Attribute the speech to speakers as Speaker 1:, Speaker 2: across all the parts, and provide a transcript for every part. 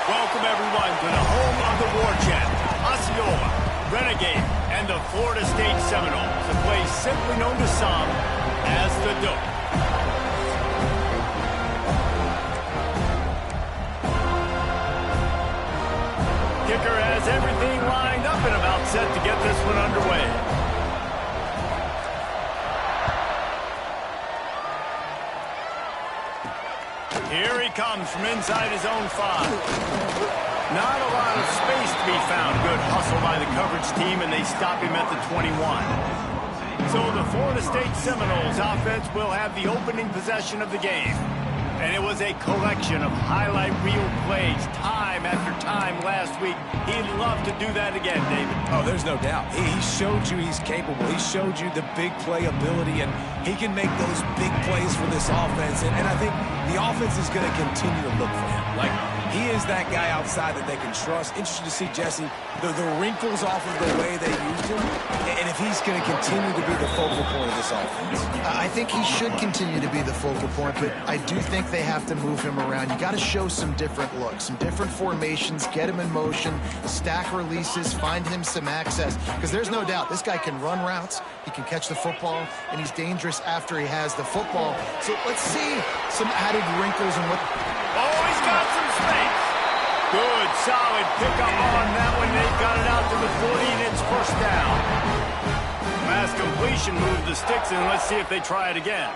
Speaker 1: Welcome, everyone, to the home of the War Chant, Osceola, Renegade, and the Florida State Seminoles, a place simply known to some as the Dope. Kicker has everything lined up and about set to get this one underway. Here he comes from inside his own 5. Not a lot of space to be found. Good hustle by the coverage team, and they stop him at the 21. So the Florida State Seminoles offense will have the opening possession of the game. And it was a collection of highlight reel plays time after time last week. He'd love to do that again, David.
Speaker 2: Oh, there's no doubt. He showed you he's capable. He showed you the big play ability, and he can make those big plays for this offense. And I think the offense is going to continue to look for him. Like, he is that guy outside that they can trust. Interesting to see, Jesse, the wrinkles off of the way they used him, and if he's going to continue to be the focal point of this offense.
Speaker 3: I think he should continue to be the focal point, but I do think they have to move him around. You got to show some different looks, some different formations, get him in motion, stack releases, find him some access, because there's no doubt this guy can run routes, he can catch the football, and he's dangerous after he has the football. So let's see some added wrinkles in what...
Speaker 1: Oh, he's got some space. Good, solid pickup on that one. They've got it out to the 40, and it's first down. Mass completion moved the sticks, and let's see if they try it again.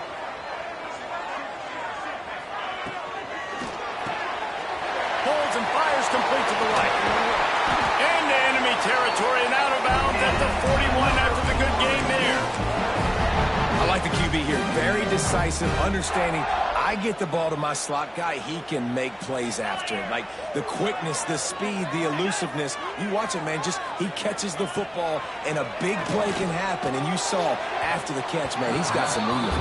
Speaker 1: Holds and fires complete to the right. Into enemy territory and out of bounds at the 41 after the good game there.
Speaker 2: I like the QB here. Very decisive, understanding. I get the ball to my slot guy, he can make plays after it. Like the quickness, the speed, the elusiveness. You watch it, man, just he catches the football and a big play can happen. And you saw after the catch, man, he's got some wheels.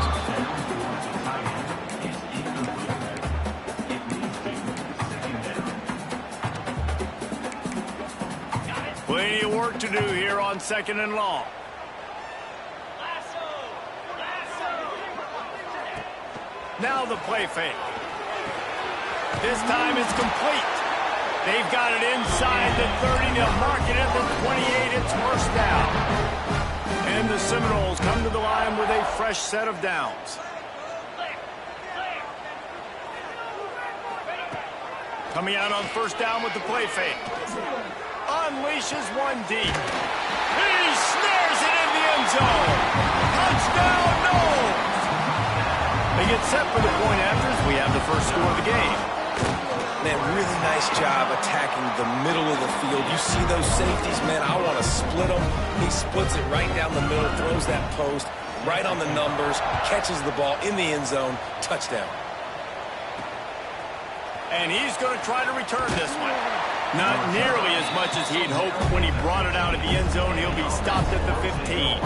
Speaker 1: Plenty of work to do here on 2nd and long. Now the play fake. This time it's complete. They've got it inside the 30. They'll mark it at the 28. It's first down. And the Seminoles come to the line with a fresh set of downs. Coming out on first down with the play fake. Unleashes one deep. He snares it in the end zone. Touchdown, Noles! They get set for the point after as we have the first score of the game.
Speaker 2: Man, really nice job attacking the middle of the field. You see those safeties, man, I want to split them. He splits it right down the middle, throws that post, right on the numbers, catches the ball in the end zone, touchdown.
Speaker 1: And he's going to try to return this one. Not nearly as much as he'd hoped when he brought it out of the end zone. He'll be stopped at the 15.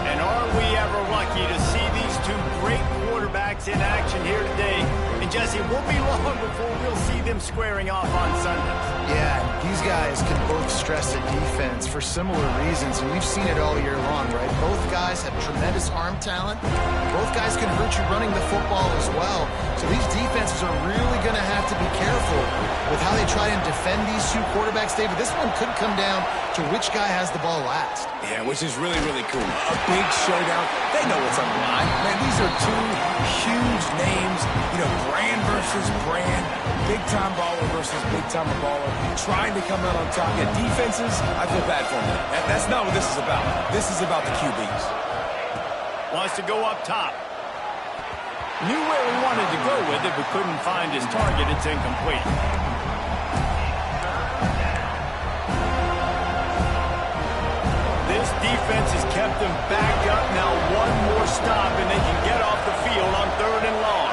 Speaker 1: And are we ever lucky to see these two great quarterbacks in action here today? And Jesse, it won't be long before we'll see them squaring off on Sundays.
Speaker 3: Yeah, these guys can both stress a defense for similar reasons, and we've seen it all year long, right? Both guys have tremendous arm talent. Both guys can hurt you running the football as well. So these defenses are really going to have to be careful with how they try and defend these two quarterbacks, David. This one could come down to which guy has the ball last.
Speaker 2: Yeah, which is really, really cool. A big showdown. They know what's on the line. Man, these are two huge names. You know, brand versus brand. Big-time baller versus big-time baller. Trying to come out on top. Yeah, defenses, I feel bad for them. That's not what this is about. This is about the QBs.
Speaker 1: Wants to go up top. Knew where he wanted to go with it, but couldn't find his target. It's incomplete. This defense has kept them backed up. Now one more stop, and they can get off the field on 3rd and long.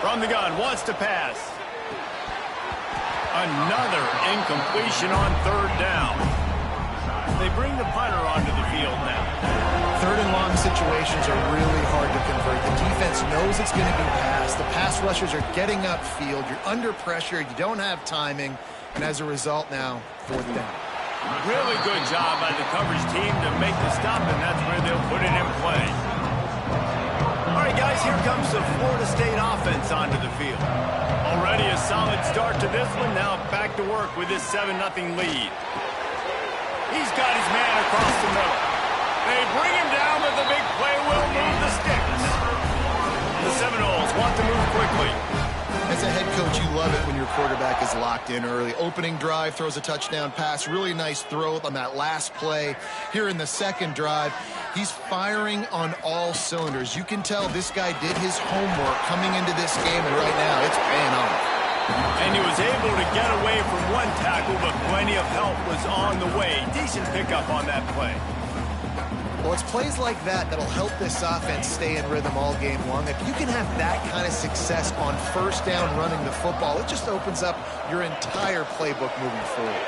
Speaker 1: From the gun, wants to pass. Another incompletion on 3rd down. They bring the punter onto the field now.
Speaker 3: 3rd and long situations are really hard to convert. The defense knows it's going to be passed. The pass rushers are getting upfield. You're under pressure. You don't have timing. And as a result now, 4th down.
Speaker 1: Really good job by the coverage team to make the stop, and that's where they'll put it in play. All right, guys, here comes comes the Florida State offense onto the field. Already a solid start to this one. Now back to work with this 7-0 lead. He's got his man across the middle. They bring him down, but the big play will move the sticks. The Seminoles want to move quickly.
Speaker 3: As a head coach, you love it when your quarterback is locked in early. Opening drive, throws a touchdown pass. Really nice throw on that last play. Here in the second drive, he's firing on all cylinders. You can tell this guy did his homework coming into this game, and right now it's paying off.
Speaker 1: And he was able to get away from one tackle, but plenty of help was on the way. Decent pickup on that play.
Speaker 3: Well, it's plays like that that'll help this offense stay in rhythm all game long. If you can have that kind of success on first down running the football, it just opens up your entire playbook moving forward.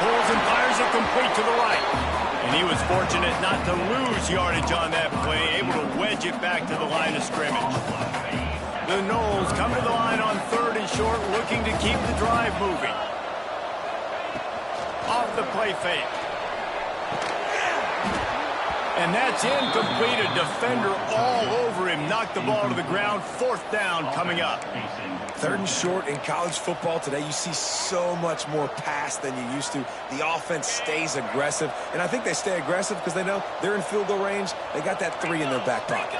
Speaker 1: Pulls and fires it complete to the right. And he was fortunate not to lose yardage on that play, able to wedge it back to the line of scrimmage. The Noles come to the line on 3rd and short, looking to keep the drive moving. Off the play fake. And that's incomplete. A defender all over him. Knocked the ball to the ground. 4th down coming up.
Speaker 2: 3rd and short in college football today. You see so much more pass than you used to. The offense stays aggressive. And I think they stay aggressive because they know they're in field goal range. They got that 3 in their back pocket.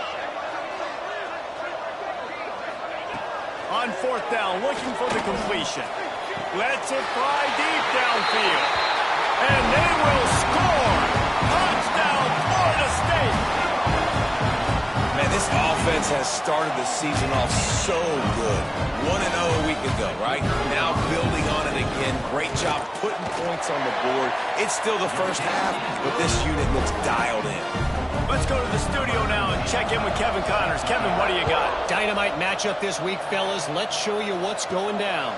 Speaker 1: On 4th down, looking for the completion. Lets it fly deep downfield. And they will score. Touchdown, Florida State.
Speaker 2: Man, this offense has started the season off so good. 1-0 a week ago, right? Now building on it again. Great job putting points on the board. It's still the first half, but this unit looks dialed in.
Speaker 1: Let's go to the studio now and check in with Kevin Connors. Kevin, what do you got?
Speaker 4: Dynamite matchup this week, fellas. Let's show you what's going down.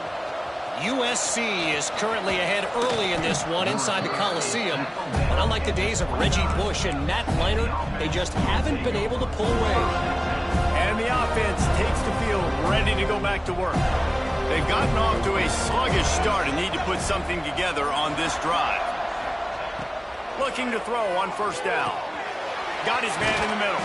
Speaker 4: USC is currently ahead early in this one inside the Coliseum. But unlike the days of Reggie Bush and Matt Leinart, they just haven't been able to pull away.
Speaker 1: And the offense takes the field, ready to go back to work. They've gotten off to a sluggish start and need to put something together on this drive. Looking to throw on 1st down. Got his man in the middle.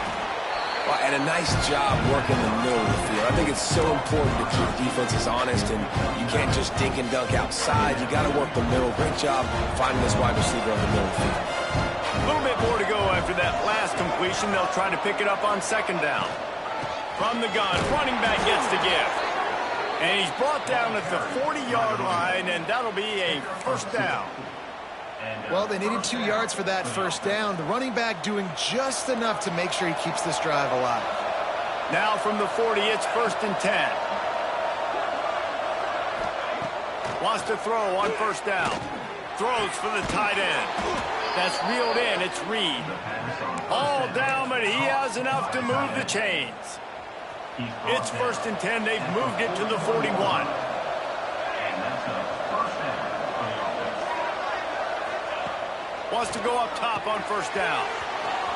Speaker 2: Well, and a nice job working the middle of the field. I think it's so important to keep defenses honest, and you can't just dink and dunk outside. You got to work the middle. Great job finding this wide receiver on the middle of the field.
Speaker 1: A little bit more to go after that last completion. They'll try to pick it up on 2nd down. From the gun, running back gets the gift. And he's brought down at the 40-yard line, and that'll be a 1st down.
Speaker 3: Well, they needed 2 yards for that 1st down. The running back doing just enough to make sure he keeps this drive alive.
Speaker 1: Now from the 40, it's 1st and 10. Wants to throw on 1st down. Throws for the tight end. That's reeled in. It's Reed. All down, but he has enough to move the chains. It's 1st and 10. They've moved it to the 41. Wants to go up top on 1st down.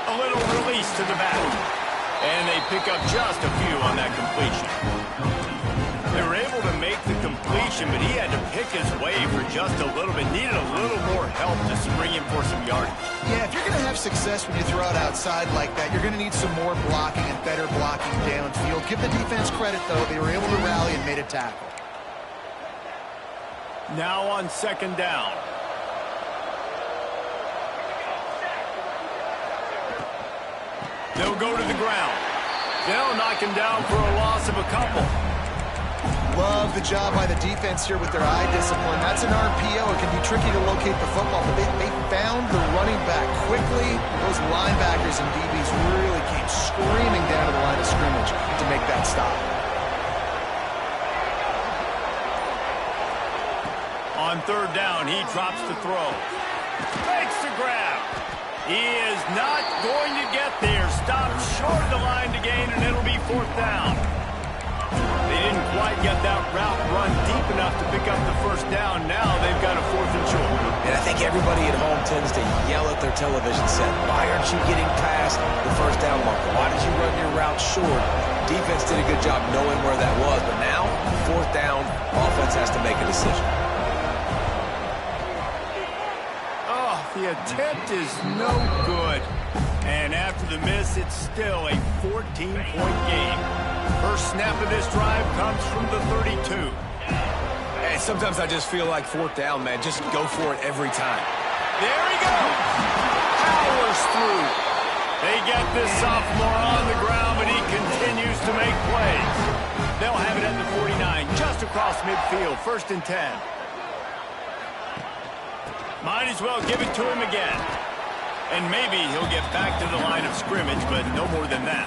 Speaker 1: A little release to the back. And they pick up just a few on that completion. They were able to make the completion, but he had to pick his way for just a little bit. Needed a little more help to spring him for some yardage.
Speaker 3: Yeah, if you're going to have success when you throw it outside like that, you're going to need some more blocking and better blocking downfield. Give the defense credit, though. They were able to rally and made a tackle.
Speaker 1: Now on 2nd down. They'll go to the ground. They'll knock him down for a loss of a couple.
Speaker 3: Love the job by the defense here with their eye discipline. That's an RPO. It can be tricky to locate the football, but they found the running back quickly. Those linebackers and DBs really came screaming down to the line of scrimmage to make that stop.
Speaker 1: On 3rd down, he drops the throw. Makes the grab. He is not going to get there. Stopped short of the line to gain, and it'll be 4th down. They didn't quite get that route run deep enough to pick up the 1st down. Now they've got a 4th and short.
Speaker 2: And I think everybody at home tends to yell at their television set. Why aren't you getting past the 1st down marker? Why did you run your route short? Defense did a good job knowing where that was, but now, 4th down, offense has to make a decision.
Speaker 1: The attempt is no good. And after the miss, it's still a 14-point game. First snap of this drive comes from the 32.
Speaker 2: Hey, sometimes I just feel like fourth down, man. Just go for it every time.
Speaker 1: There he goes. Powers through. They get this sophomore on the ground, but he continues to make plays. They'll have it at the 49, just across midfield, 1st and 10. Might as well give it to him again. And maybe he'll get back to the line of scrimmage, but no more than that.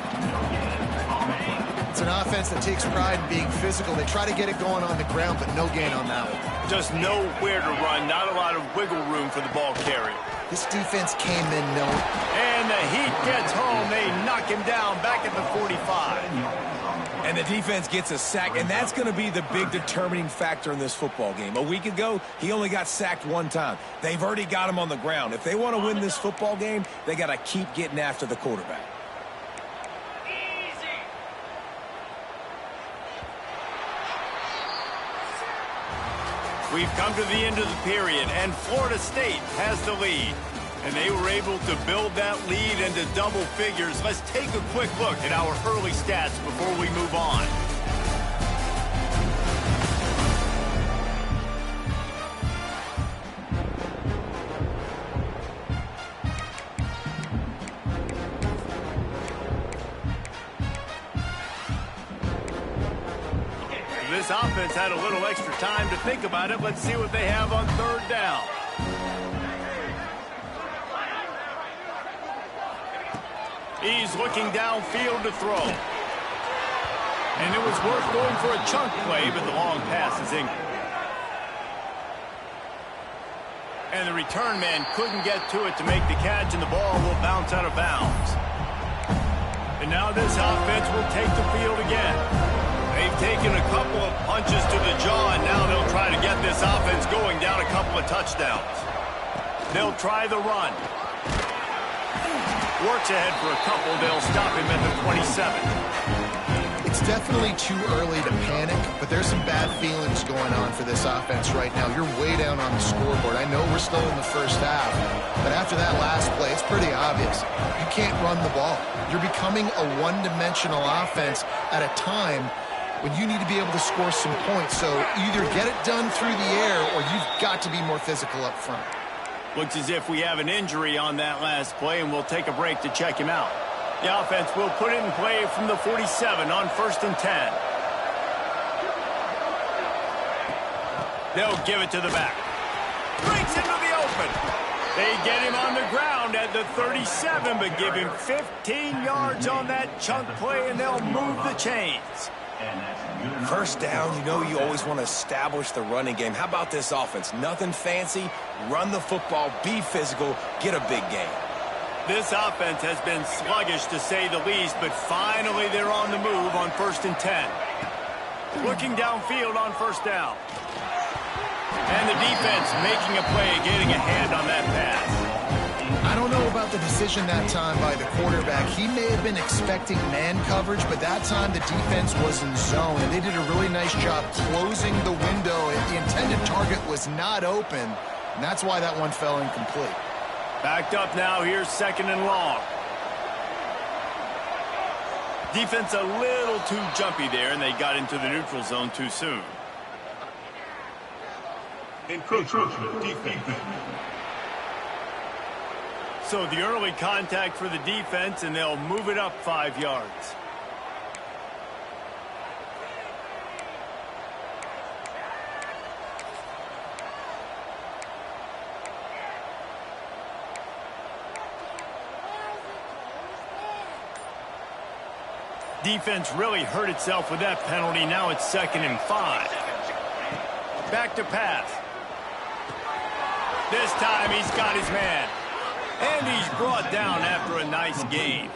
Speaker 3: It's an offense that takes pride in being physical. They try to get it going on the ground, but no gain on that one.
Speaker 1: Just nowhere to run, not a lot of wiggle room for the ball carrier.
Speaker 3: This defense came in knowing.
Speaker 1: And the Heat gets home. They knock him down back at the 45.
Speaker 2: And the defense gets a sack, and that's going to be the big determining factor in this football game. A week ago, he only got sacked one time. They've already got him on the ground. If they want to win this football game, they got to keep getting after the quarterback.
Speaker 1: We've come to the end of the period, and Florida State has the lead. And they were able to build that lead into double figures. Let's take a quick look at our early stats before we move on. This offense had a little extra time to think about it. Let's see what they have on 3rd down. He's looking downfield to throw. And it was worth going for a chunk play, but the long pass is in. And the return man couldn't get to it to make the catch, and the ball will bounce out of bounds. And now this offense will take the field again. They've taken a couple of punches to the jaw, and now they'll try to get this offense going down a couple of touchdowns. They'll try the run. Works ahead for a couple. They'll stop him at the 27.
Speaker 3: It's definitely too early to panic, but there's some bad feelings going on for this offense right now. You're way down on the scoreboard. I know we're still in the first half, but after that last play, it's pretty obvious. You can't run the ball. You're becoming a one-dimensional offense at a time when you need to be able to score some points. So either get it done through the air or you've got to be more physical up front.
Speaker 1: Looks as if we have an injury on that last play, and we'll take a break to check him out. The offense will put it in play from the 47 on 1st and 10. They'll give it to the back. Breaks into the open. They get him on the ground at the 37, but give him 15 yards on that chunk play, and they'll move the chains.
Speaker 2: First down, you know you always want to establish the running game. How about this offense? Nothing fancy. Run the football, be physical, get a big gain.
Speaker 1: This offense has been sluggish to say the least, but finally they're on the move on 1st and 10. Looking downfield on 1st down. And the defense making a play, getting a hand on that pass.
Speaker 3: I don't know about the decision that time by the quarterback. He may have been expecting man coverage, but that time the defense was in zone, and they did a really nice job closing the window. The intended target was not open, and that's why that one fell incomplete.
Speaker 1: Backed up now, here's 2nd and long. Defense a little too jumpy there, and they got into the neutral zone too soon. Encroachment defense. So the early contact for the defense, and they'll move it up 5 yards. Defense really hurt itself with that penalty. Now it's 2nd and 5. Back to pass. This time he's got his man. And he's brought down after a nice gain.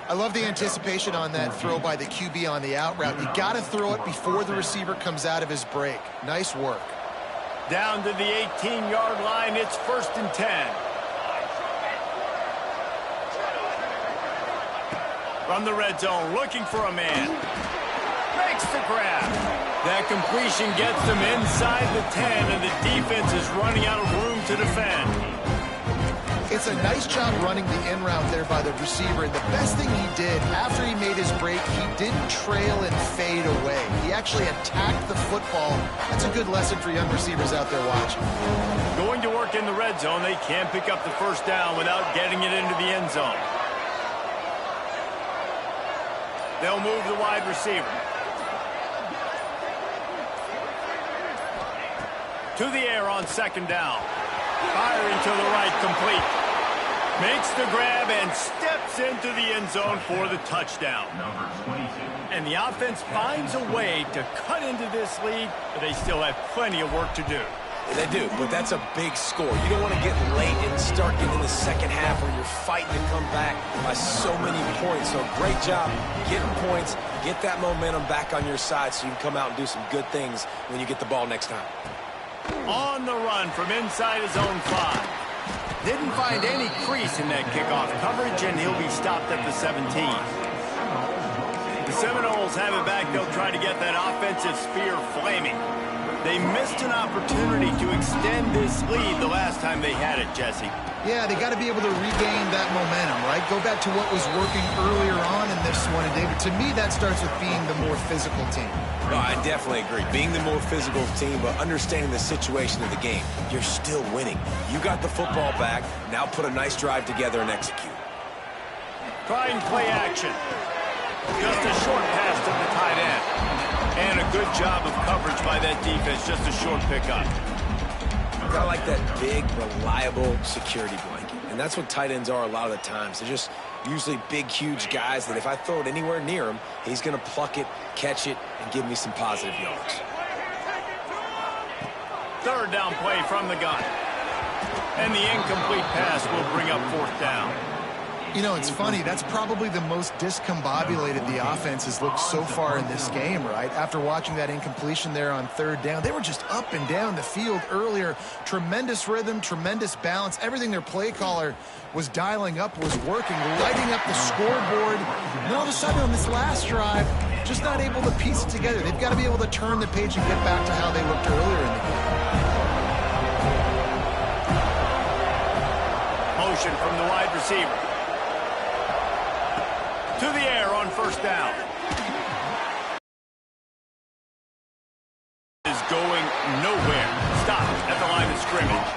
Speaker 3: I love the anticipation on that throw by the QB on the out route. You got to throw it before the receiver comes out of his break. Nice work.
Speaker 1: Down to the 18-yard line, it's 1st and 10. From the red zone, looking for a man. Makes the grab. That completion gets them inside the 10, and the defense is running out of room to defend.
Speaker 3: It's a nice job running the in route there by the receiver. And the best thing he did after he made his break, he didn't trail and fade away. He actually attacked the football. That's a good lesson for young receivers out there watching.
Speaker 1: Going to work in the red zone, they can't pick up the first down without getting it into the end zone. They'll move the wide receiver. To the air on second down. Firing to the right, complete. Makes the grab and steps into the end zone for the touchdown. And the offense finds a way to cut into this lead, but they still have plenty of work to do.
Speaker 2: They do, but that's a big score. You don't want to get late and start getting in the second half where you're fighting to come back by so many points. So great job getting points, get that momentum back on your side so you can come out and do some good things when you get the ball next time.
Speaker 1: On the run from inside his own 5. Didn't find any crease in that kickoff coverage, and he'll be stopped at the 17. The Seminoles have it back. They'll try to get that offensive spear flaming. They missed an opportunity to extend this lead the last time they had it, Jesse.
Speaker 3: Yeah, they got to be able to regain that momentum, right? Go back to what was working earlier on in this one. And, David, to me, that starts with being the more physical team.
Speaker 2: No, I definitely agree. Being the more physical team, but understanding the situation of the game. You're still winning. You got the football back. Now put a nice drive together and execute.
Speaker 1: Trying play action. Just a short pass to the tight end. And a good job of coverage by that defense. Just a short pickup.
Speaker 2: Got like that big, reliable security blanket. And that's what tight ends are a lot of the times. They're just usually big, huge guys that if I throw it anywhere near him, he's going to pluck it, catch it, and give me some positive yards.
Speaker 1: Third down play from the gun. And the incomplete pass will bring up fourth down.
Speaker 3: You know, it's funny. That's probably the most discombobulated the offense has looked so far in this game, right? After watching that incompletion there on third down, they were just up and down the field earlier. Tremendous rhythm, tremendous balance. Everything their play caller was dialing up was working, lighting up the scoreboard. And all of a sudden on this last drive, just not able to piece it together. They've got to be able to turn the page and get back to how they looked earlier in the game.
Speaker 1: Motion from the wide receiver. To the air on first down. Is going nowhere. Stop at the line of scrimmage.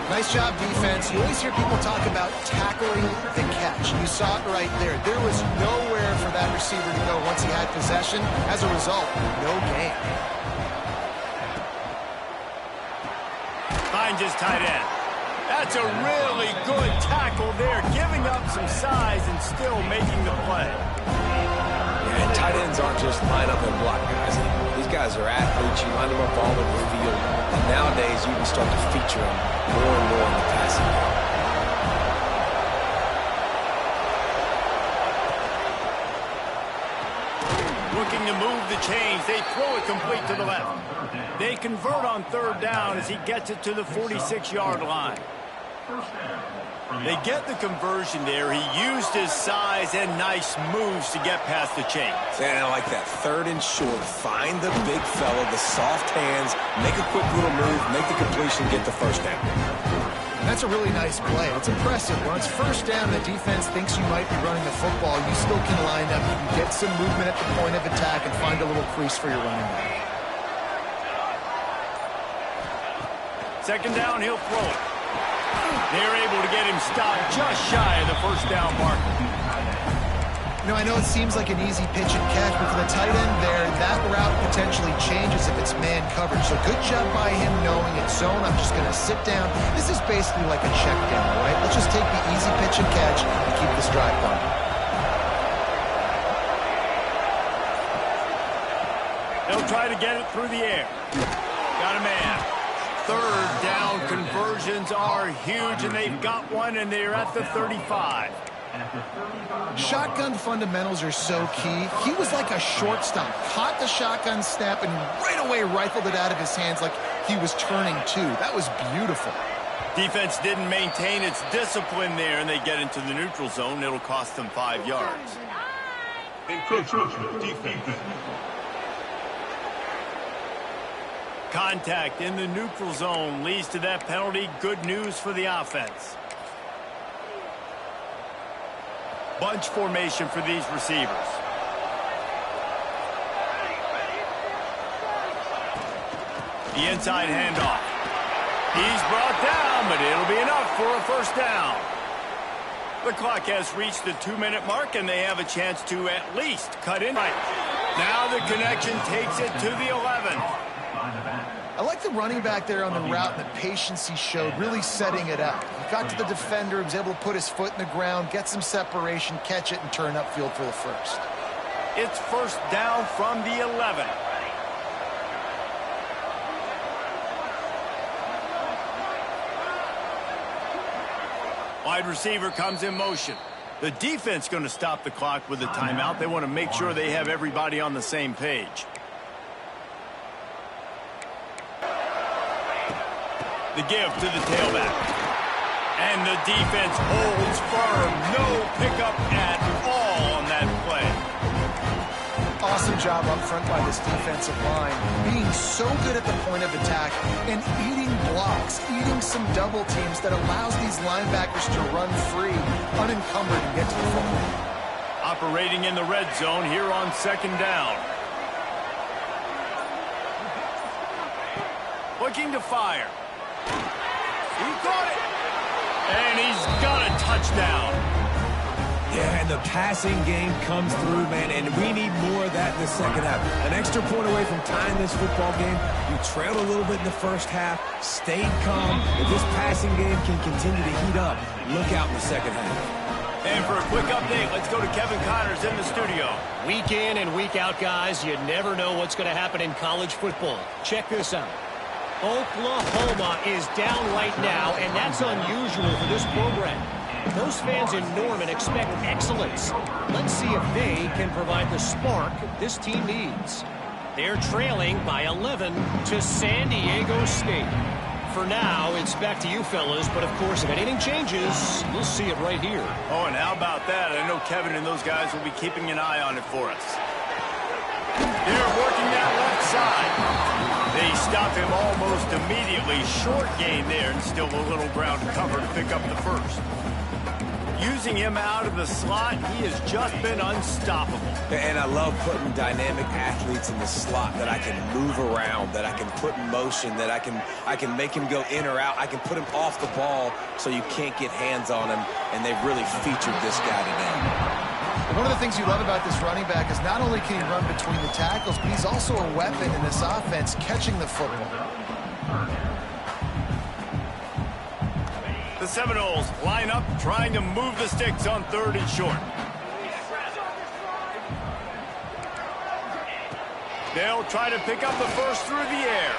Speaker 3: Nice job, defense. You always hear people talk about tackling the catch. You saw it right there. There was nowhere for that receiver to go once he had possession. As a result, no gain.
Speaker 1: Finds his tight end. That's a really good tackle there, giving up some size and still making the play.
Speaker 2: Yeah, and tight ends aren't just line up and block guys anymore. These guys are athletes. You line them up all over the field. And nowadays, you can start to feature them more and more in the passing game.
Speaker 1: Looking to move the chains. They throw it complete to the left. They convert on third down as he gets it to the 46-yard line. They get the conversion there. He used his size and nice moves to get past the chains.
Speaker 2: And I like that. Third and short. Find the big fella, the soft hands, make a quick little move, make the completion, get the first down.
Speaker 3: That's a really nice play. It's impressive. When it's first down, the defense thinks you might be running the football. You still can line up. You can get some movement at the point of attack and find a little crease for your running back.
Speaker 1: Second down, he'll throw it. They're able to get him stopped just shy of the first down marker.
Speaker 3: You know, I know it seems like an easy pitch and catch, but for the tight end there, that route potentially changes if it's man coverage. So good job by him knowing it's zone. I'm just going to sit down. This is basically like a check down, right? Let's just take the easy pitch and catch and keep this drive going.
Speaker 1: They'll try to get it through the air. Got a man. Third down conversions are huge, and they've got one, and they're at the 35.
Speaker 3: Shotgun fundamentals are so key. He was like a shortstop. Caught the shotgun snap and right away rifled it out of his hands like he was turning two. That was beautiful.
Speaker 1: Defense didn't maintain its discipline there, and they get into the neutral zone. It'll cost them 5 yards.
Speaker 5: Encroachment defense.
Speaker 1: Contact in the neutral zone leads to that penalty. Good news for the offense. Bunch formation for these receivers. The inside handoff. He's brought down, but it'll be enough for a first down. The clock has reached the 2-minute mark, and they have a chance to at least cut in. Now the connection takes it to the 11.
Speaker 3: I like the running back there on the route and the patience he showed, really setting it up. He got to the defender, was able to put his foot in the ground, get some separation, catch it, and turn upfield for the first.
Speaker 1: It's first down from the 11. Wide receiver comes in motion. The defense going to stop the clock with a timeout. They want to make sure they have everybody on the same page. The give to the tailback. And the defense holds firm. No pickup at all on that play.
Speaker 3: Awesome job up front by this defensive line, being so good at the point of attack and eating blocks, eating some double teams that allows these linebackers to run free, unencumbered, and get to the football.
Speaker 1: Operating in the red zone here on second down. Looking to fire. He caught it. And he's got a touchdown.
Speaker 2: Yeah, and the passing game comes through, man, and we need more of that in the second half. An extra point away from tying this football game. You trailed a little bit in the first half, stayed calm. If this passing game can continue to heat up, look out in the second half.
Speaker 1: And for a quick update, let's go to Kevin Connors in the studio.
Speaker 4: Week in and week out, guys, you never know what's going to happen in college football. Check this out. Oklahoma is down right now, and that's unusual for this program. Those fans in Norman expect excellence. Let's see if they can provide the spark this team needs. They're trailing by 11 to San Diego State. For now, it's back to you fellas, but of course, if anything changes, we'll see it right here.
Speaker 1: Oh, and how about that? I know Kevin and those guys will be keeping an eye on it for us. They're working that left side. They stop him almost immediately. Short gain there, and still a little ground to cover to pick up the first. Using him out of the slot, he has just been unstoppable.
Speaker 2: And I love putting dynamic athletes in the slot that I can move around, that I can put in motion, that I can make him go in or out. I can put him off the ball so you can't get hands on him, and they've really featured this guy today.
Speaker 3: One of the things you love about this running back is not only can he run between the tackles, but he's also a weapon in this offense, catching the football.
Speaker 1: The Seminoles line up, trying to move the sticks on 3rd and short. They'll try to pick up the first through the air.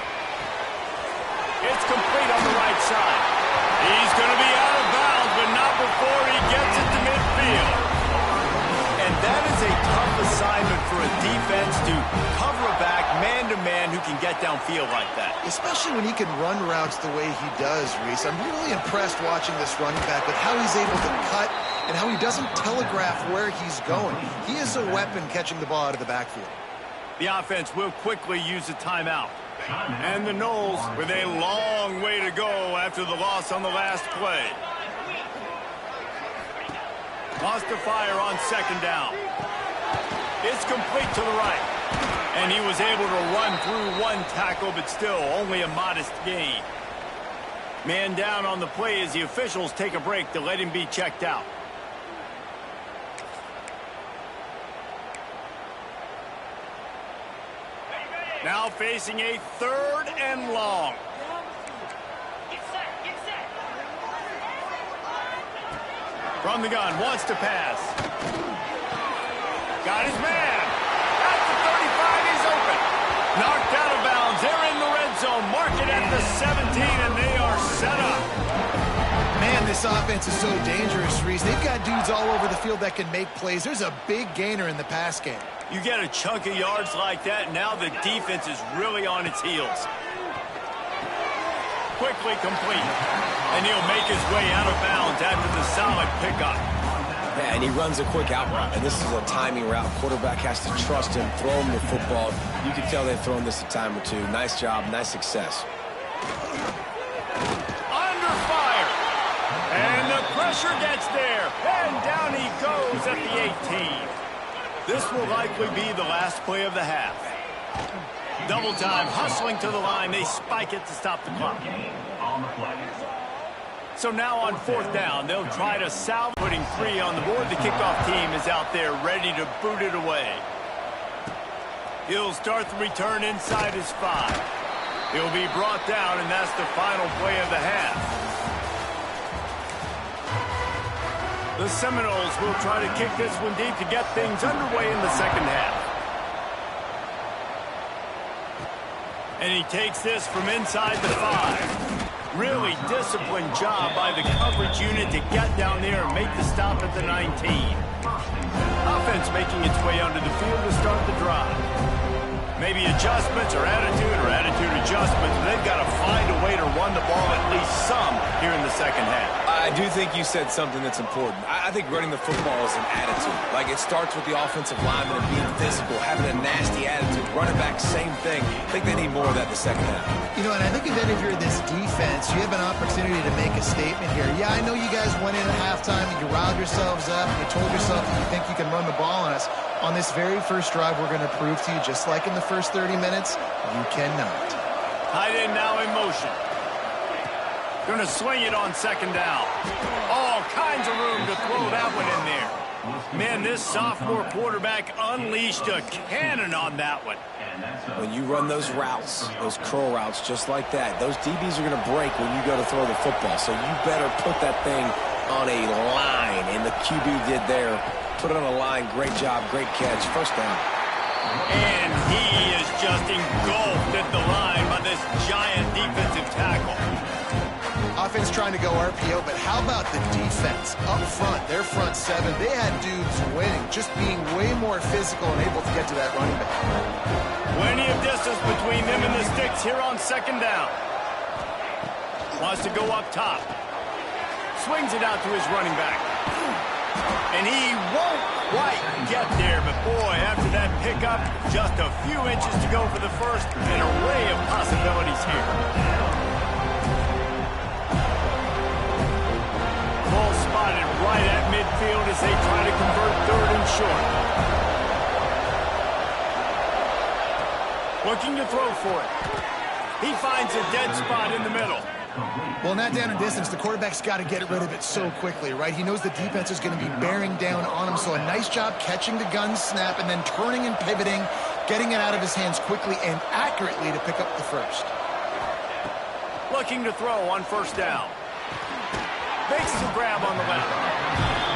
Speaker 1: It's complete on the right side. He's going to be out of bounds, but not before he gets it to midfield. And that is a tough assignment for a defense to cover a back man-to-man who can get downfield like that.
Speaker 3: Especially when he can run routes the way he does, Reese. I'm really impressed watching this running back with how he's able to cut and how he doesn't telegraph where he's going. He is a weapon catching the ball out of the backfield.
Speaker 1: The offense will quickly use a timeout. And the Noles with a long way to go after the loss on the last play. Lost to fire on 2nd down. It's complete to the right. And he was able to run through one tackle, but still only a modest gain. Man down on the play as the officials take a break to let him be checked out. Now facing a 3rd and long. From the gun, wants to pass. Got his man. At the 35, he's open. Knocked out of bounds. They're in the red zone. Mark it at the 17, and they are set up.
Speaker 3: Man, this offense is so dangerous, Reese. They've got dudes all over the field that can make plays. There's a big gainer in the pass game.
Speaker 1: You get a chunk of yards like that, now the defense is really on its heels. Quickly complete. And he'll make his way out of bounds after the solid pickup.
Speaker 2: Yeah, and he runs a quick out route, and this is a timing route. Quarterback has to trust him, throw him the football. You can tell they've thrown this a time or two. Nice job, nice success.
Speaker 1: Under fire. And the Pressure gets there, and down he goes at the 18. This will likely be the last play of the half. Double time, hustling to the line. They spike it to stop the clock. So now on 4th down, they'll try to salvage. Putting 3 on the board. The kickoff team is out there ready to boot it away. He'll start the return inside his 5. He'll be brought down, and that's the final play of the half. The Seminoles will try to kick this one deep to get things underway in the second half. And he takes this from inside the 5. Really disciplined job by the coverage unit to get down there and make the stop at the 19. Offense making its way onto the field to start the drive. Maybe adjustments or attitude adjustments. But they've got to find a way to run the ball at least some here in the second half.
Speaker 2: I do think you said something that's important. I think running the football is an attitude. Like, it starts with the offensive lineman and being physical, having a nasty attitude. Running back, same thing. I think they need more of that in the second half.
Speaker 3: You know, and I think if any of you are this defense, you have an opportunity to make a statement here. Yeah, I know you guys went in at halftime and you riled yourselves up and you told yourself that you think you can run the ball on us. On this very first drive, we're going to prove to you, just like in the first 30 minutes, you cannot.
Speaker 1: Tight end now in motion. Going to swing it on 2nd down. All kinds of room to throw that one in there. Man, this sophomore quarterback unleashed a cannon on that one.
Speaker 2: When you run those routes, those curl routes just like that, those DBs are going to break when you go to throw the football. So you better put that thing on a line, and the QB did there. Put it on a line. Great job, great catch. First down.
Speaker 1: And he is just engulfed at the line by this giant defensive tackle.
Speaker 3: Offense trying to go RPO, but how about the defense up front? Their front 7, they had dudes winning, just being way more physical and able to get to that running back.
Speaker 1: Plenty of distance between them and the sticks here on 2nd down. Wants to go up top. Swings it out to his running back. And he won't quite get there, but boy, after that pickup, just a few inches to go for the first. An array of possibilities here. Ball spotted right at midfield as they try to convert 3rd and short. Looking to throw for it. He finds a dead spot in the middle.
Speaker 3: Well, in that down and distance, the quarterback's got to get rid of it so quickly, right? He knows the defense is going to be bearing down on him, so a nice job catching the gun snap and then turning and pivoting, getting it out of his hands quickly and accurately to pick up the first.
Speaker 1: Looking to throw on 1st down. Makes the grab on the left.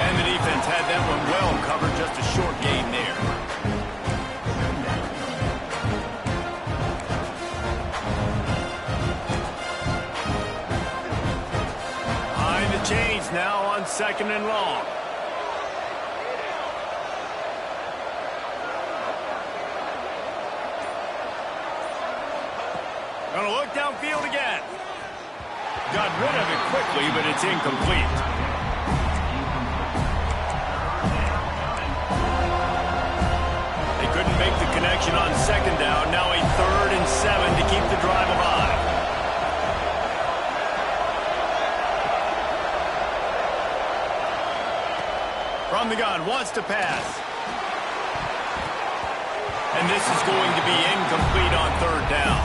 Speaker 1: And the defense had that one well covered, just a short gain there. Behind the chains now on 2nd and long. Gonna look downfield again. Got rid of it quickly, but it's incomplete. They couldn't make the connection on 2nd down. Now a 3rd and 7 to keep the drive alive. From the gun, wants to pass. And this is going to be incomplete on 3rd down.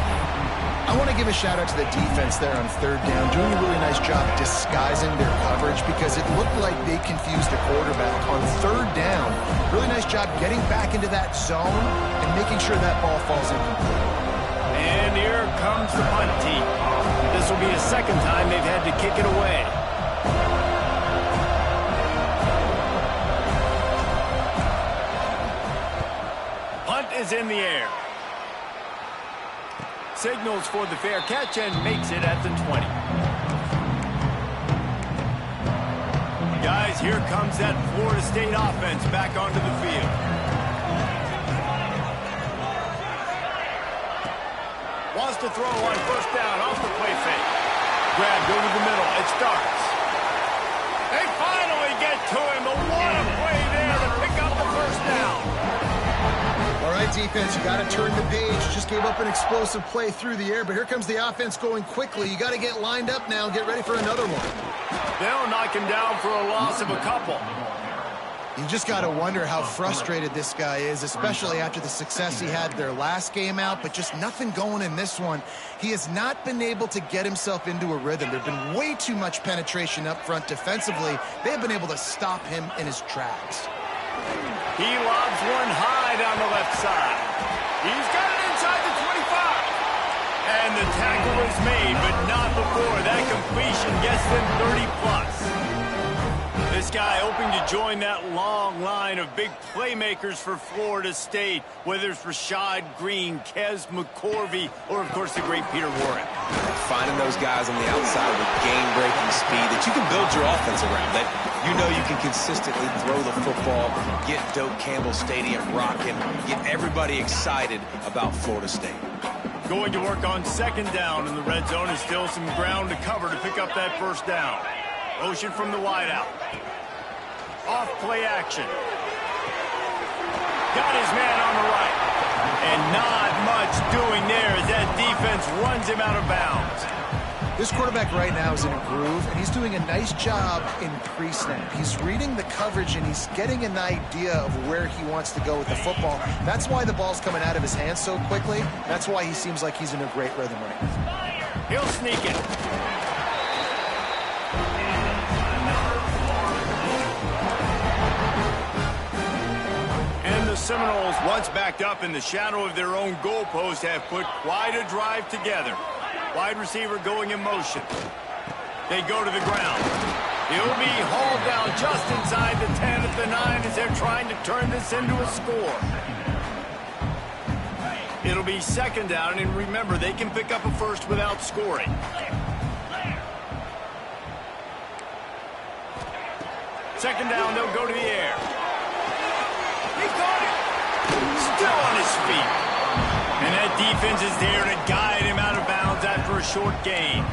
Speaker 3: I want to give a shout out to the defense there on 3rd down, doing a really nice job disguising their coverage because it looked like they confused the quarterback on 3rd down. Really nice job getting back into that zone and making sure that ball falls incomplete.
Speaker 1: And here comes the punt team. This will be a 2nd time they've had to kick it away. Punt is in the air. Signals for the fair catch and makes it at the 20. Guys, here comes that Florida State offense back onto the field. Wants to throw on 1st down off the play fake. Grab, go to the middle. It starts. They finally get to him, but what a play there to pick up the 1st down.
Speaker 3: All right, defense, you got to turn the page. Just gave up an explosive play through the air, but here comes the offense going quickly. You got to get lined up now, get ready for another one.
Speaker 1: They'll knock him down for a loss of a couple.
Speaker 3: You just got to wonder how frustrated this guy is, especially after the success he had their last game out, but just nothing going in this one. He has not been able to get himself into a rhythm. There's been way too much penetration up front defensively. They've been able to stop him in his tracks.
Speaker 1: He lobs one high down the left side. He's got it inside the 25. And the tackle is made, but not before that completion gets them 30+. This guy hoping to join that long line of big playmakers for Florida State, whether it's Rashad Green, Kez McCorvey, or, of course, the great Peter Warren.
Speaker 2: Finding those guys on the outside with game-breaking speed that you can build your offense around, that you know you can consistently throw the football, get Doak Campbell Stadium rocking, get everybody excited about Florida State.
Speaker 1: Going to work on second down in the red zone is still some ground to cover to pick up that first down. Motion from the wideout. Off play action. Got his man on the right. And not much doing there as that defense runs him out of bounds.
Speaker 3: This quarterback right now is in a groove, and he's doing a nice job in pre-snap. He's reading the coverage, and he's getting an idea of where he wants to go with the football. That's why the ball's coming out of his hands so quickly. That's why he seems like he's in a great rhythm right now.
Speaker 1: He'll sneak it. Seminoles, once backed up in the shadow of their own goalpost, have put quite a drive together. Wide receiver going in motion. They go to the ground. He'll be hauled down just inside the 10 at the 9 as they're trying to turn this into a score. It'll be second down, and remember, they can pick up a first without scoring. Second down, they'll go to the air. He caught it. Still on his feet. And that defense is there to guide him out of bounds after a short gain.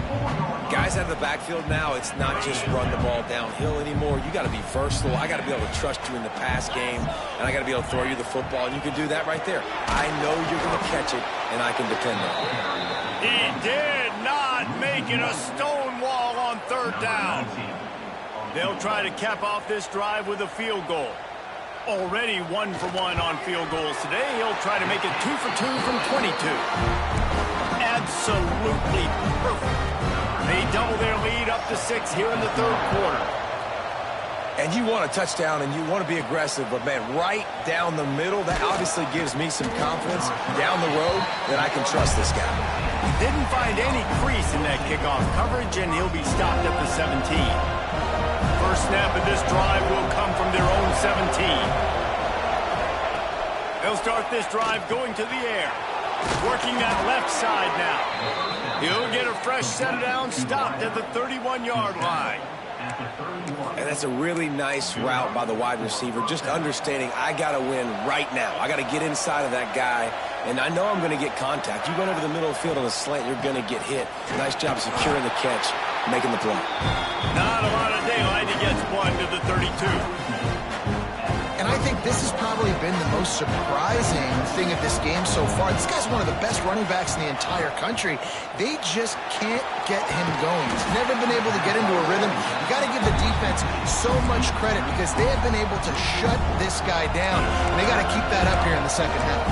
Speaker 2: Guys out of the backfield now, it's not just run the ball downhill anymore. You got to be versatile. I got to be able to trust you in the pass game, and I got to be able to throw you the football, and you can do that right there. I know you're going to catch it, and I can depend on it.
Speaker 1: He did not make it a stone wall on third down. They'll try to cap off this drive with a field goal. Already 1 for 1 on field goals today. He'll try to make it 2 for 2 from 22. Absolutely perfect. They double their lead up to 6 here in the third quarter.
Speaker 2: And you want a touchdown and you want to be aggressive, but, man, right down the middle, that obviously gives me some confidence down the road that I can trust this guy.
Speaker 1: He didn't find any crease in that kickoff coverage, and he'll be stopped at the 17. First snap of this drive will come from their own 17. They'll start this drive going to the air. Working that left side now. He'll get a fresh set down, stopped at the 31-yard line.
Speaker 2: And that's a really nice route by the wide receiver, just understanding I got to win right now. I got to get inside of that guy, and I know I'm going to get contact. You run over the middle of the field on a slant, you're going to get hit. Nice job securing the catch, making the play.
Speaker 1: Not a lot of daylight. He gets one to the 32.
Speaker 3: And I think this has probably been the most surprising thing of this game so far. This guy's one of the best running backs in the entire country. They just can't get him going. He's never been able to get into a rhythm. You got to give the defense so much credit because they have been able to shut this guy down. And they got to keep that up here in the second half.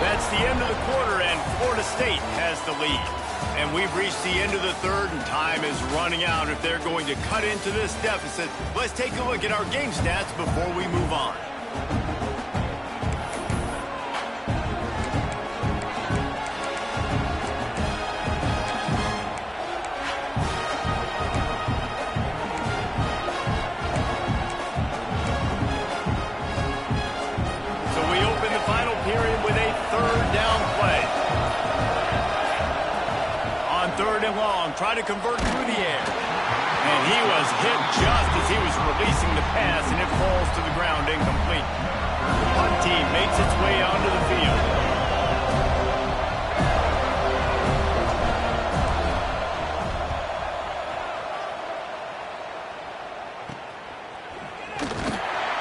Speaker 1: That's the end of the quarter, and Florida State has the lead. And we've reached the end of the third, and time is running out if they're going to cut into this deficit. Let's take a look at our game stats before we move on. So we open the final period with a third down play. Third and long, try to convert through the air. And he was hit just as he was releasing the pass, and it falls to the ground incomplete. The punt team makes its way onto the field.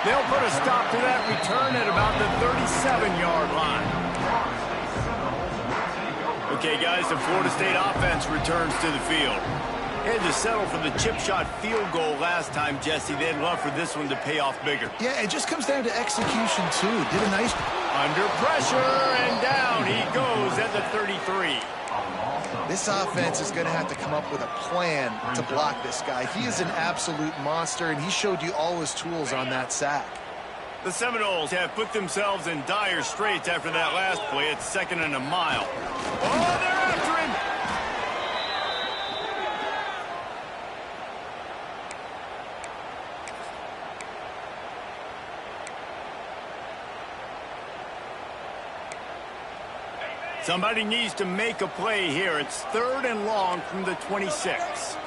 Speaker 1: They'll put a stop to that return at about the 37-yard line. Okay, guys, the Florida State offense returns to the field. Had to settle for the chip shot field goal last time, Jesse. They'd love for this one to pay off bigger.
Speaker 3: Yeah, it just comes down to execution, too. Did a nice...
Speaker 1: Under pressure, and down he goes at the 33.
Speaker 3: This offense is going to have to come up with a plan to block this guy. He is an absolute monster, and he showed you all his tools on that sack.
Speaker 1: The Seminoles have put themselves in dire straits after that last play. It's 2nd and a mile. Oh, they're after him! Somebody needs to make a play here. It's 3rd and long from the 26.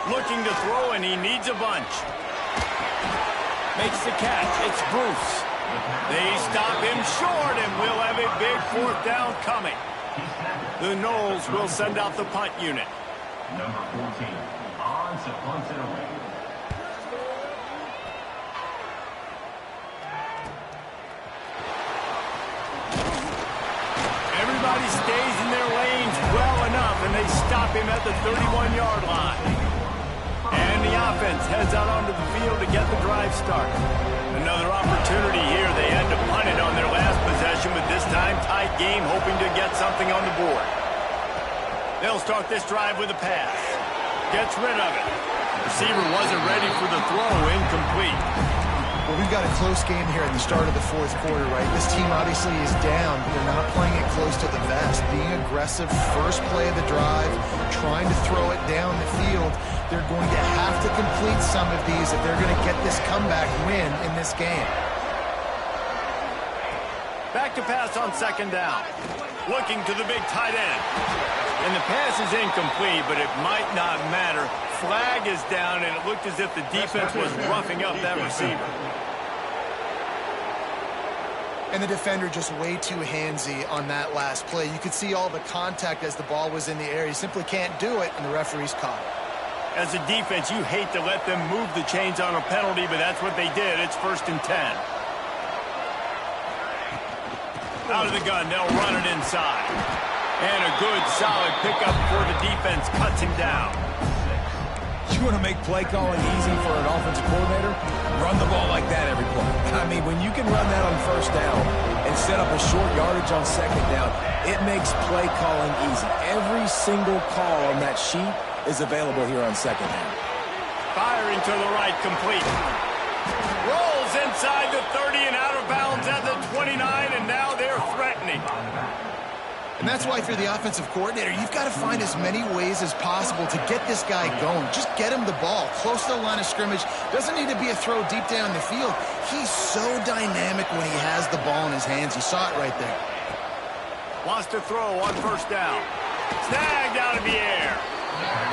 Speaker 1: Looking to throw, and he needs a bunch. Makes the catch. It's Bruce. They stop him short, and we'll have a big 4th down coming. The Noles will send out the punt unit.
Speaker 5: Number 14, on to punt it away.
Speaker 1: Everybody stays in their lanes well enough, and they stop him at the 31-yard line. And the offense heads out onto the field to get the drive started. Another opportunity here. They had to punt it on their last possession, but this time tight game, hoping to get something on the board. They'll start this drive with a pass. Gets rid of it. Receiver wasn't ready for the throw. Incomplete.
Speaker 3: Well, we've got a close game here at the start of the 4th quarter, right? This team obviously is down. They're not playing it close to the vest. Being aggressive, first play of the drive, trying to throw it down the field. They're going to have to complete some of these if they're going to get this comeback win in this game.
Speaker 1: Back to pass on 2nd down. Looking to the big tight end. And the pass is incomplete, but it might not matter. Flag is down, and it looked as if the defense was roughing up that receiver.
Speaker 3: And the defender just way too handsy on that last play. You could see all the contact as the ball was in the air. He simply can't do it, and the referee's caught it.
Speaker 1: As a defense, you hate to let them move the chains on a penalty, but that's what they did. It's 1st and 10. Out of the gun, they'll run it inside. And a good, solid pickup before the defense cuts him down.
Speaker 2: You want to make play calling easy for an offensive coordinator? Run the ball like that every play. I mean, when you can run that on 1st down and set up a short yardage on 2nd down, it makes play calling easy. Every single call on that sheet is available here on 2nd down.
Speaker 1: Firing to the right, complete. Rolls inside the 30 and out of bounds at the 29, and now they're threatening.
Speaker 3: And that's why, if you're the offensive coordinator, you've got to find as many ways as possible to get this guy going. Just get him the ball close to the line of scrimmage. Doesn't need to be a throw deep down the field. He's so dynamic when he has the ball in his hands. You saw it right there.
Speaker 1: Wants to throw on 1st down. Snagged out of the air.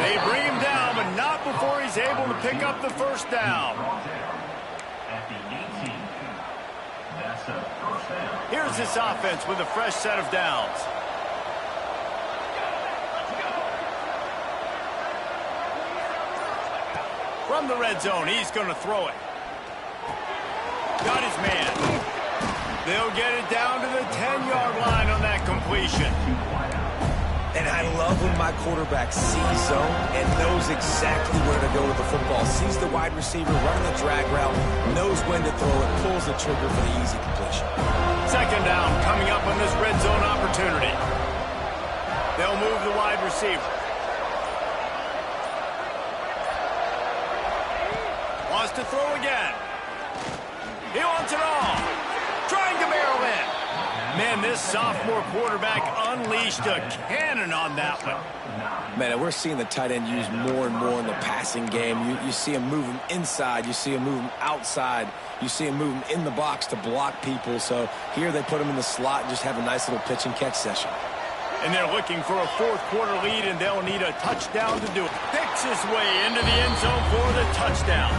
Speaker 1: They bring him down, but not before he's able to pick up the 1st down.
Speaker 5: At the 18. That's a 1st down.
Speaker 1: Here's this offense with a fresh set of downs. From the red zone, he's going to throw it. Got his man. They'll get it down to the 10-yard line on that completion.
Speaker 2: And I love when my quarterback sees zone and knows exactly where to go with the football. Sees the wide receiver running the drag route, knows when to throw it, pulls the trigger for the easy completion.
Speaker 1: 2nd down coming up on this red zone opportunity. They'll move the wide receiver. Wants to throw again. He wants it all. Trying to barrel in. Man, this sophomore quarterback unleashed a cannon on that one.
Speaker 2: Man, we're seeing the tight end used more and more in the passing game. You see him move him inside. You see him move him outside. You see him move him in the box to block people. So here they put him in the slot and just have a nice little pitch and catch session.
Speaker 1: And they're looking for a 4th quarter lead, and they'll need a touchdown to do it. Picks his way into the end zone for the touchdown.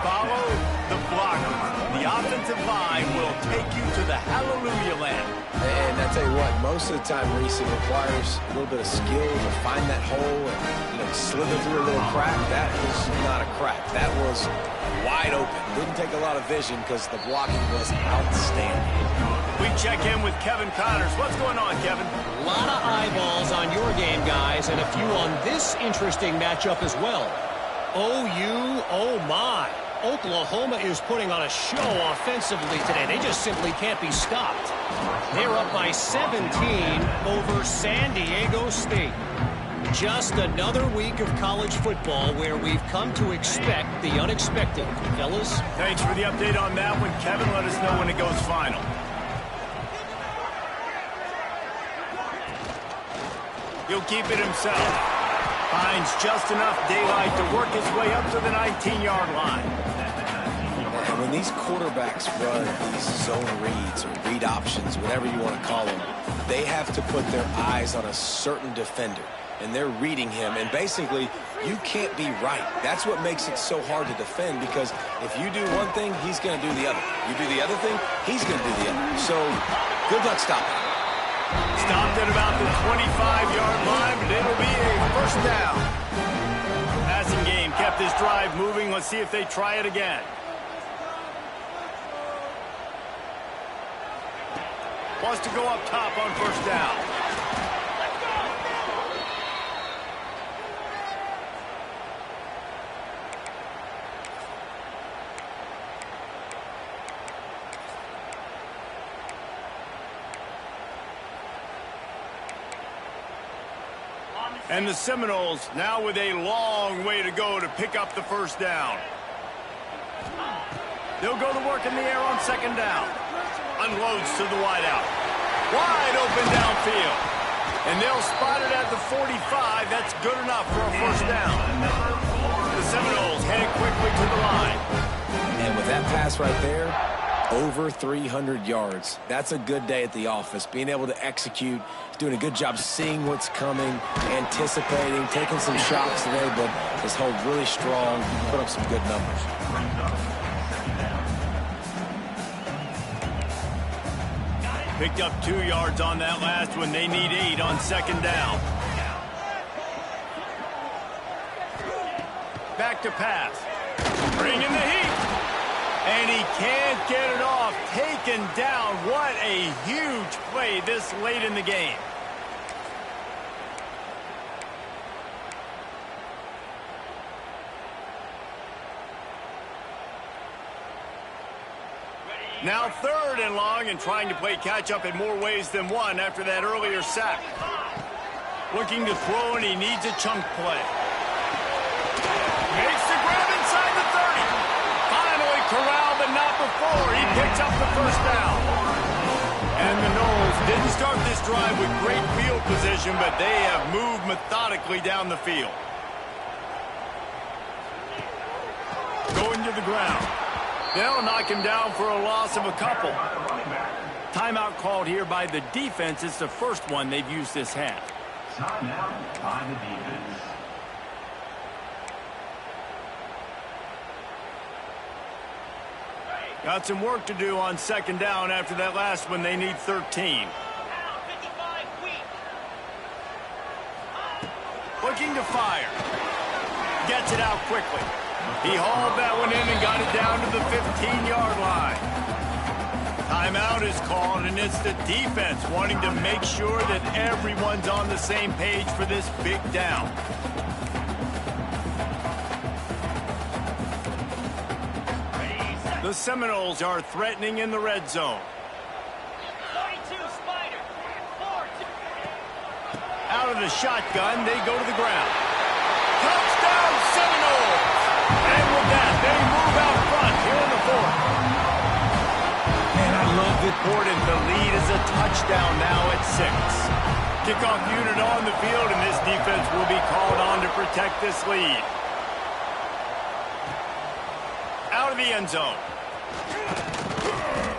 Speaker 1: Follow the blocker. The offensive line will take you to the hallelujah land.
Speaker 2: And I tell you what, most of the time, Reese, it requires a little bit of skill to find that hole and slither through a little crack. That was not a crack. That was wide open. Didn't take a lot of vision because the blocking was outstanding.
Speaker 1: We check in with Kevin Connors. What's going on, Kevin?
Speaker 4: A lot of eyeballs on your game, guys, and a few on this interesting matchup as well. OU, oh my. Oklahoma is putting on a show offensively today. They just simply can't be stopped. They're up by 17 over San Diego State. Just another week of college football where we've come to expect the unexpected. Fellas?
Speaker 1: Thanks for the update on that one, Kevin. Let us know when it goes final. He'll keep it himself. Finds just enough daylight to work his way up to the 19-yard line.
Speaker 2: And when these quarterbacks run these zone reads or read options, whatever you want to call them, they have to put their eyes on a certain defender. And they're reading him, and basically, you can't be right. That's what makes it so hard to defend, because if you do one thing, he's going to do the other. You do the other thing, he's going to do the other. So, good luck stopping him.
Speaker 1: Stopped at about the 25-yard line, but it'll be a first down. Passing game kept this drive moving. Let's see if they try it again. Wants to go up top on first down. And the Seminoles now with a long way to go to pick up the first down. They'll go to work in the air on second down. Unloads to the wideout. Wide open downfield. And they'll spot it at the 45. That's good enough for a first down. The Seminoles headed quickly to the line.
Speaker 2: And with that pass right there, over 300 yards. That's a good day at the office. Being able to execute, doing a good job seeing what's coming, anticipating, taking some shots today, but has held really strong, put up some good numbers.
Speaker 1: Picked up 2 yards on that last one. They need 8 on second down. Back to pass. Bringing the heat. And he can't get it off. Taken down. What a huge play this late in the game. Now third and long, and trying to play catch-up in more ways than one after that earlier sack. Looking to throw, and he needs a chunk play. Makes the grab inside the 30. Finally corralled, but not before. He picks up the first down. And the Noles didn't start this drive with great field position, but they have moved methodically down the field. Going to the ground. They'll knock him down for a loss of a couple. Timeout called here by the defense. It's the first one they've used this half.
Speaker 5: Timeout by the defense.
Speaker 1: Got some work to do on second down after that last one. They need 13. Looking to fire. Gets it out quickly. He hauled that one in and got it down to the 15-yard line. Timeout is called, and it's the defense wanting to make sure that everyone's on the same page for this big down. The Seminoles are threatening in the red zone. Out of the shotgun, they go to the ground. Touchdown, Seminoles! And with that, they move out front here in the fourth. And I love it. Important, the lead is a touchdown now at 6. Kickoff unit on the field, and this defense will be called on to protect this lead. Out of the end zone.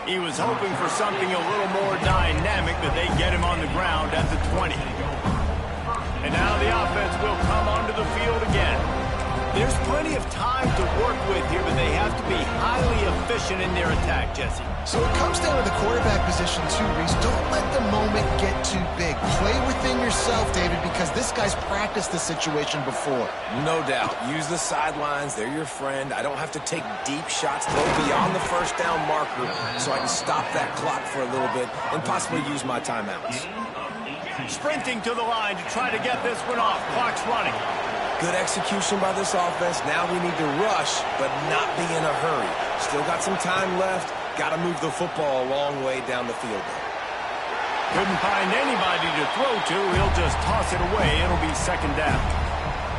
Speaker 1: He was hoping for something a little more dynamic, but they get him on the ground at the 20. And now the offense will come onto the field again. There's plenty of time to work with here, but they have to be highly efficient in their attack, Jesse.
Speaker 3: So it comes down to the quarterback position too, Reese. Don't let the moment get too big. Play within yourself, David, because this guy's practiced the situation before.
Speaker 2: No doubt. Use the sidelines. They're your friend. I don't have to take deep shots, throw beyond the first down marker so I can stop that clock for a little bit and possibly use my timeouts.
Speaker 1: Sprinting to the line to try to get this one off. Clock's running.
Speaker 2: Good execution by this offense. Now we need to rush, but not be in a hurry. Still got some time left. Got to move the football a long way down the field.
Speaker 1: Couldn't find anybody to throw to. He'll just toss it away. It'll be second down.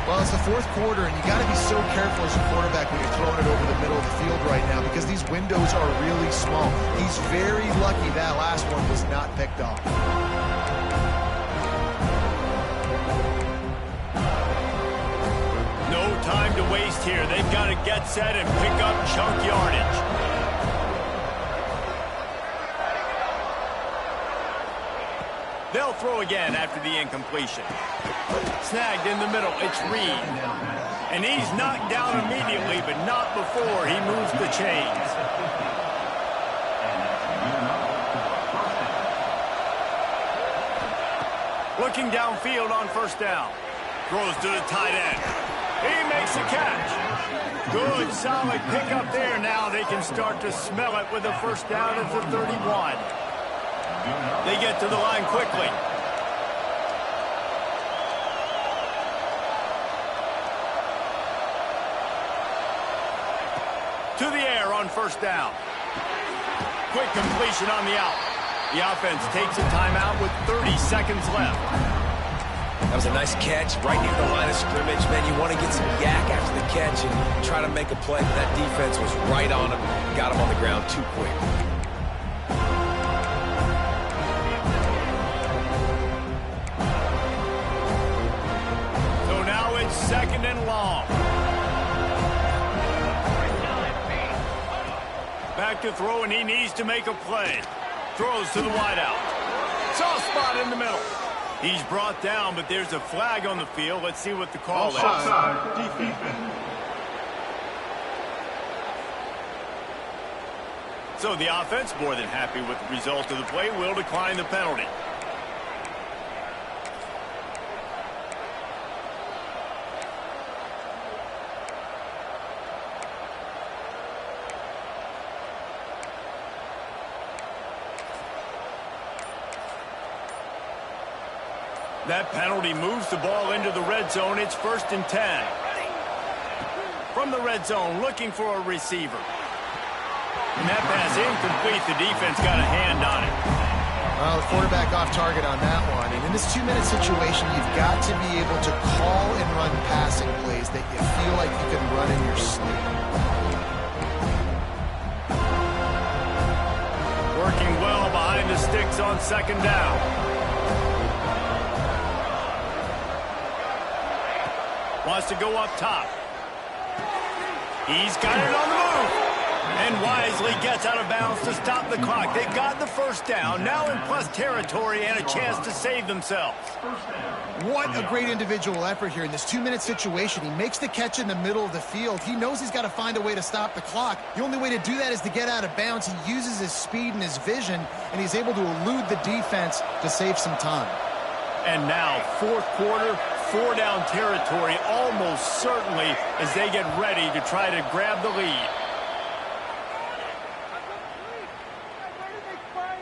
Speaker 3: Well, it's the fourth quarter, and you got to be so careful as a quarterback when you're throwing it over the middle of the field right now because these windows are really small. He's very lucky that last one was not picked off.
Speaker 1: No time to waste here. They've got to get set and pick up chunk yardage. They'll throw again after the incompletion. Snagged in the middle. It's Reed. And he's knocked down immediately, but not before he moves the chains. Looking downfield on first down. Throws to the tight end. He makes the catch. Good, solid pickup there. Now they can start to smell it with a first down at the 31. They get to the line quickly. To the air on first down. Quick completion on the out. The offense takes a timeout with 30 seconds left.
Speaker 2: That was a nice catch right near the line of scrimmage. Man, you want to get some yak after the catch and try to make a play, but that defense was right on him. Got him on the ground too quick.
Speaker 1: Second and long. Back to throw, and he needs to make a play. Throws to the wideout. Soft spot in the middle. He's brought down, but there's a flag on the field. Let's see what the call is. So the offense, more than happy with the result of the play, will decline the penalty. That penalty moves the ball into the red zone. It's 1st and 10. From the red zone, looking for a receiver. And that pass incomplete. The defense got a hand on it.
Speaker 3: Well, the quarterback off target on that one. And in this 2-minute situation, you've got to be able to call and run passing plays that you feel like you can run in your sleep.
Speaker 1: Working well behind the sticks on second down. Wants to go up top. He's got it on the move. And wisely gets out of bounds to stop the clock. They've got the first down, now in plus territory and a chance to save themselves.
Speaker 3: What a great individual effort here in this 2-minute situation. He makes the catch in the middle of the field. He knows he's got to find a way to stop the clock. The only way to do that is to get out of bounds. He uses his speed and his vision, and he's able to elude the defense to save some time.
Speaker 1: And now, fourth quarter, 4-down territory almost certainly as they get ready to try to grab the lead.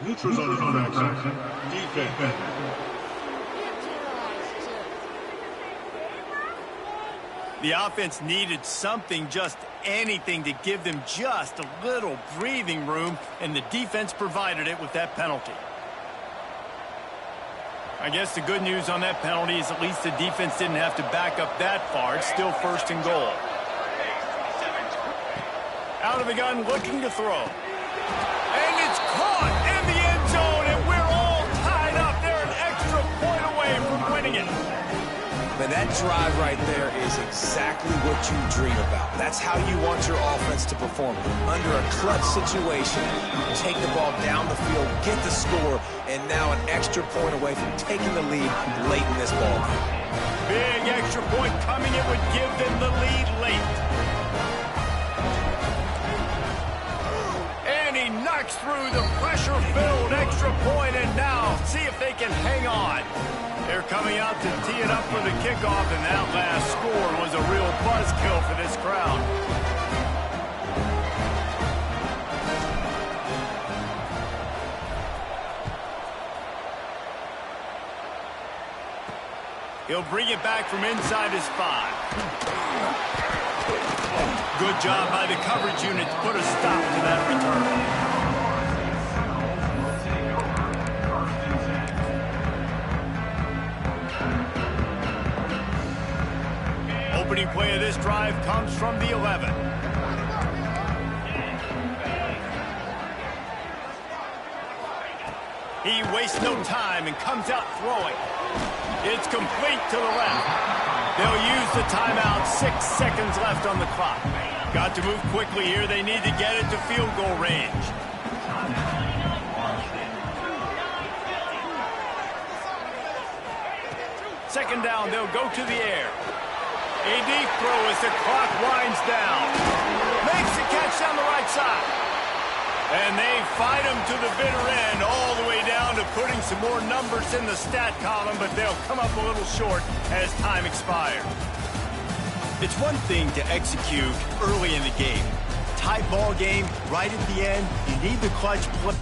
Speaker 5: Neutral zone action. Defense.
Speaker 1: The offense needed something, just anything, to give them just a little breathing room, and the defense provided it with that penalty. I guess the good news on that penalty is at least the defense didn't have to back up that far. It's still 1st and goal. Out of the gun, looking to throw. And it's caught in the end zone, and we're all tied up. They're an extra point away from winning it.
Speaker 2: Man, that drive right there is exactly what you dream about. That's how you want your offense to perform. Under a clutch situation, you take the ball down the field, get the score, and now an extra point away from taking the lead late in this ball game.
Speaker 1: Big extra point coming, it would give them the lead late. And he knocks through the pressure-filled extra point, and now see if they can hang on. They're coming out to tee it up for the kickoff, and that last score was a real buzzkill for this crowd. He'll bring it back from inside his 5. Good job by the coverage unit to put a stop to that return. Opening play of this drive comes from the 11. He wastes no time and comes out throwing. It's complete to the left. They'll use the timeout. 6 seconds left on the clock. Got to move quickly here. They need to get it to field goal range. Second down, they'll go to the air. A deep throw as the clock winds down. Makes the catch down the right side. And they fight him to the bitter end, all the way down to putting some more numbers in the stat column, but they'll come up a little short as time expires. It's one thing to execute early in the game. Tight ball game, right at the end, you need the clutch play.